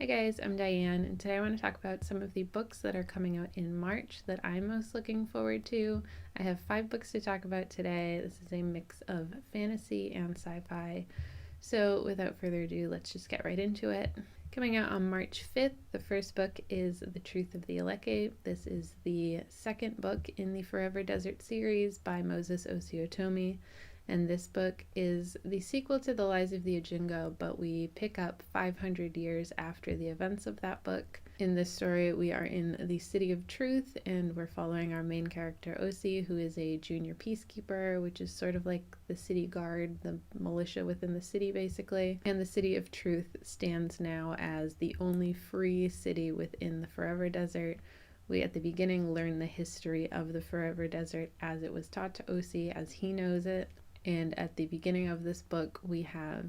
Hey guys, I'm Diane, and today I want to talk about some of the books that are coming out in March that I'm most looking forward to. I have 5 books to talk about today. This is a mix of fantasy and sci-fi. So without further ado, let's just get right into it. Coming out on March 5th, the first book is The Truth of the Aleke. This is the second book in the Forever Desert series by Moses Osiotomi. And this book is the sequel to The Lies of the Ujingo, but we pick up 500 years after the events of that book. In this story, we are in the City of Truth, and we're following our main character, Osi, who is a junior peacekeeper, which is sort of like the city guard, the militia within the city, basically. And the City of Truth stands now as the only free city within the Forever Desert. We, at the beginning, learn the history of the Forever Desert as it was taught to Osi, as he knows it. And at the beginning of this book, we have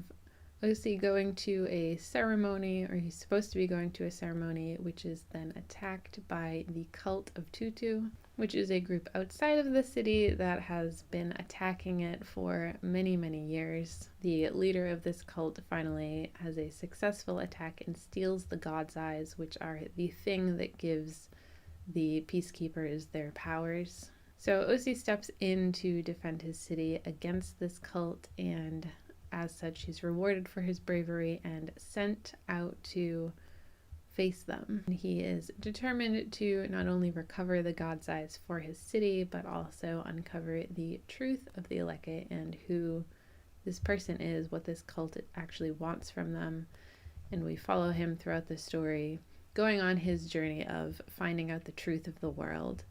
Osi going to a ceremony, or he's supposed to be going to a ceremony, which is then attacked by the cult of Tutu, which is a group outside of the city that has been attacking it for many, many years. The leader of this cult finally has a successful attack and steals the God's Eyes, which are the thing that gives the peacekeepers their powers. So Osi steps in to defend his city against this cult, and as such, he's rewarded for his bravery and sent out to face them. He is determined to not only recover the God's Eyes for his city, but also uncover the truth of the aleke and who this person is, what this cult actually wants from them. And we follow him throughout the story, going on his journey of finding out the truth of the world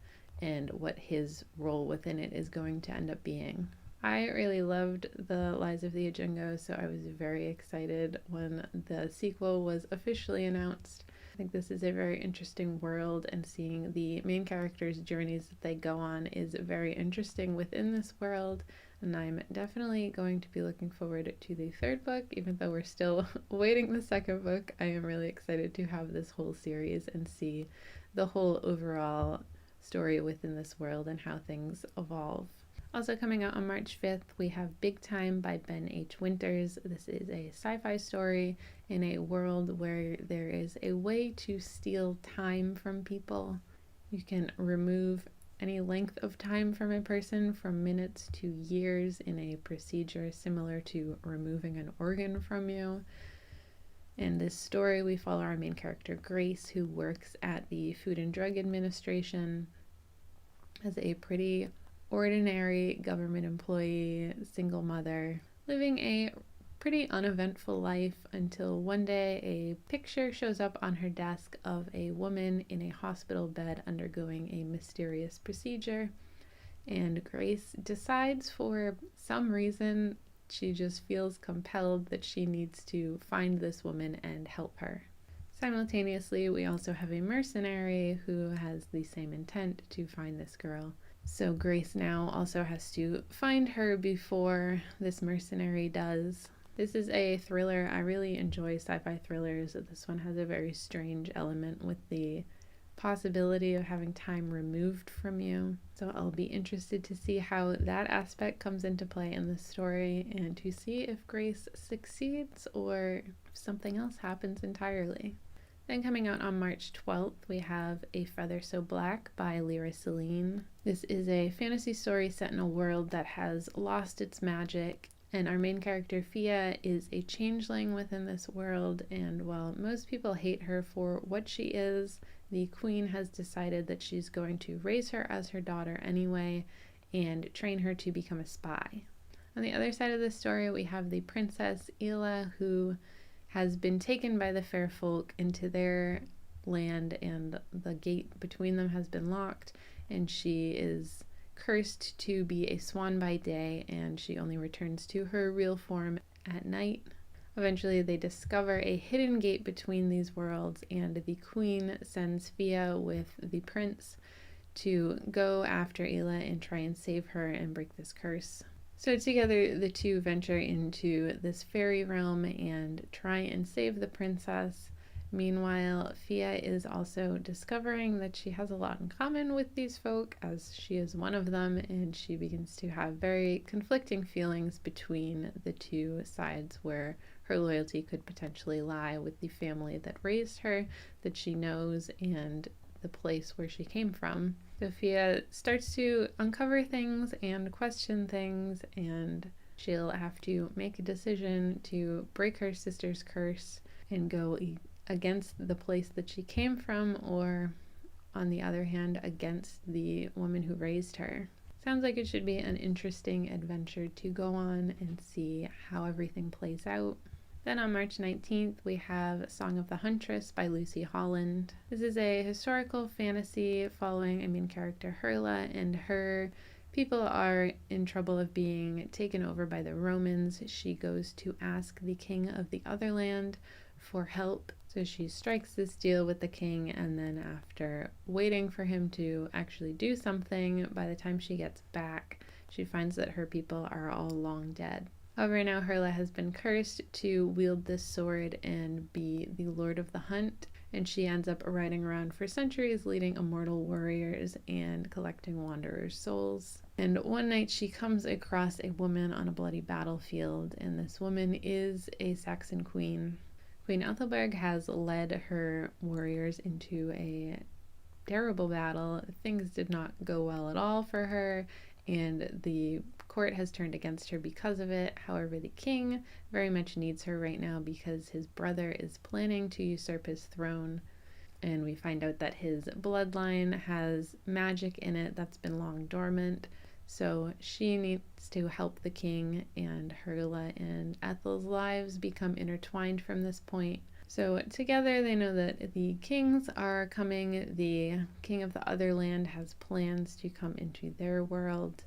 and what his role within it is going to end up being. I really loved The Lies of the Ujingo, so I was very excited when the sequel was officially announced. I think this is a very interesting world, and seeing the main characters' journeys that they go on is very interesting within this world, and I'm definitely going to be looking forward to the third book. Even though we're still waiting the second book, I am really excited to have this whole series and see the whole overall story within this world and how things evolve. Also coming out on March 5th, we have Big Time by Ben H. Winters. This is a sci-fi story in a world where there is a way to steal time from people. You can remove any length of time from a person, from minutes to years, in a procedure similar to removing an organ from you. In this story, we follow our main character, Grace, who works at the Food and Drug Administration as a pretty ordinary government employee, single mother, living a pretty uneventful life until one day a picture shows up on her desk of a woman in a hospital bed undergoing a mysterious procedure. And Grace decides, for some reason, she just feels compelled that she needs to find this woman and help her. Simultaneously, we also have a mercenary who has the same intent to find this girl. So Grace now also has to find her before this mercenary does. This is a thriller. I really enjoy sci-fi thrillers. This one has a very strange element with the possibility of having time removed from you. So I'll be interested to see how that aspect comes into play in the story, and to see if Grace succeeds or if something else happens entirely. Then coming out on March 12th, we have A Feather So Black by Lyra Celine. This is a fantasy story set in a world that has lost its magic, and our main character, Fia, is a changeling within this world, and while most people hate her for what she is, the queen has decided that she's going to raise her as her daughter anyway and train her to become a spy. On the other side of the story, we have the princess, Ila, who has been taken by the fair folk into their land, and the gate between them has been locked, and she is cursed to be a swan by day, and she only returns to her real form at night. Eventually, they discover a hidden gate between these worlds, and the queen sends Fia with the prince to go after Ila and try and save her and break this curse. So together, the two venture into this fairy realm and try and save the princess. Meanwhile, Fia is also discovering that she has a lot in common with these folk, as she is one of them, and she begins to have very conflicting feelings between the two sides, where her loyalty could potentially lie with the family that raised her, that she knows, and the place where she came from. Sophia starts to uncover things and question things, and she'll have to make a decision to break her sister's curse and go against the place that she came from, or on the other hand, against the woman who raised her. Sounds like it should be an interesting adventure to go on and see how everything plays out. Then on March 19th, we have Song of the Huntress by Lucy Holland. This is a historical fantasy following a main character, Herla, and her people are in trouble of being taken over by the Romans. She goes to ask the king of the other land for help. So she strikes this deal with the king, and then after waiting for him to actually do something, by the time she gets back, she finds that her people are all long dead. However, now Herla has been cursed to wield this sword and be the lord of the hunt, and she ends up riding around for centuries leading immortal warriors and collecting wanderers' souls. And one night she comes across a woman on a bloody battlefield, and this woman is a Saxon queen. Queen Ethelberg has led her warriors into a terrible battle. Things did not go well at all for her, and the court has turned against her because of it. However, the king very much needs her right now because his brother is planning to usurp his throne, and we find out that his bloodline has magic in it that's been long dormant. So she needs to help the king, and Herla and Ethel's lives become intertwined from this point. So together they know that the kings are coming. The king of the other land has plans to come into their world,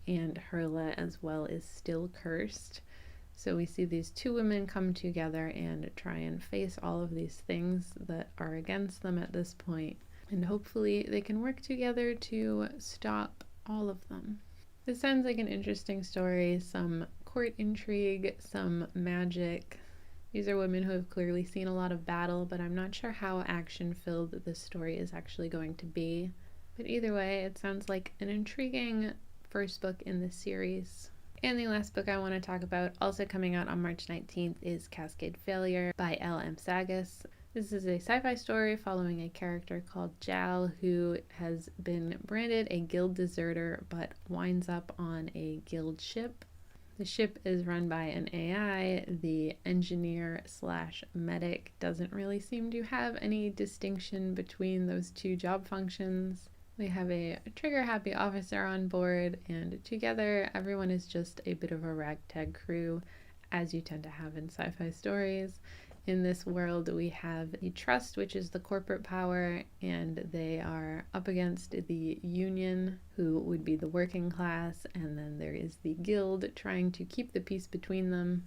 and Herla as well is still cursed. So we see these two women come together and try and face all of these things that are against them at this point, and hopefully they can work together to stop all of them. This sounds like an interesting story, some court intrigue, some magic. These are women who have clearly seen a lot of battle, but I'm not sure how action-filled this story is actually going to be. But either way, it sounds like an intriguing first book in this series. And the last book I want to talk about, also coming out on March 19th, is Cascade Failure by L.M. Sagas. This is a sci-fi story following a character called Jal, who has been branded a guild deserter but winds up on a guild ship. The ship is run by an AI. The engineer slash medic doesn't really seem to have any distinction between those two job functions. We have a trigger-happy officer on board, and together everyone is just a bit of a ragtag crew, as you tend to have in sci-fi stories. In this world, we have the Trust, which is the corporate power, and they are up against the Union, who would be the working class, and then there is the Guild trying to keep the peace between them.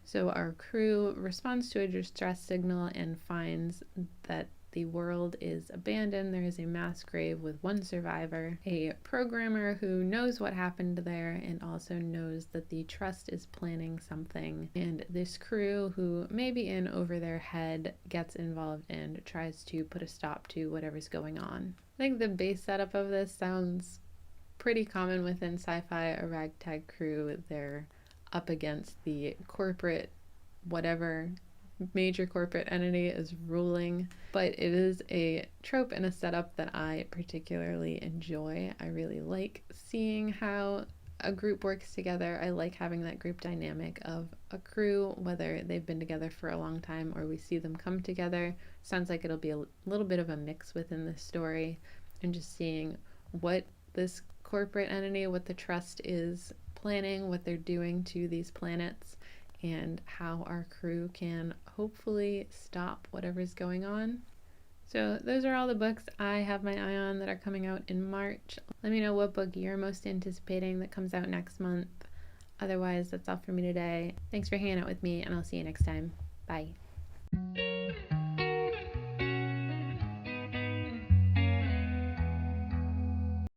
So our crew responds to a distress signal and finds that the world is abandoned. There is a mass grave with one survivor, a programmer who knows what happened there and also knows that the Trust is planning something. And this crew, who may be in over their head, gets involved and tries to put a stop to whatever's going on. I think the base setup of this sounds pretty common within sci-fi. A ragtag crew, they're up against the corporate whatever major corporate entity is ruling, but it is a trope and a setup that I particularly enjoy. I really like seeing how a group works together. I like having that group dynamic of a crew, whether they've been together for a long time or we see them come together. Sounds like it'll be a little bit of a mix within this story, and just seeing what this corporate entity, what the Trust is planning, what they're doing to these planets, and how our crew can hopefully stop whatever's going on. So those are all the books I have my eye on that are coming out in March. Let me know what book you're most anticipating that comes out next month. Otherwise, that's all for me today. Thanks for hanging out with me, and I'll see you next time. Bye.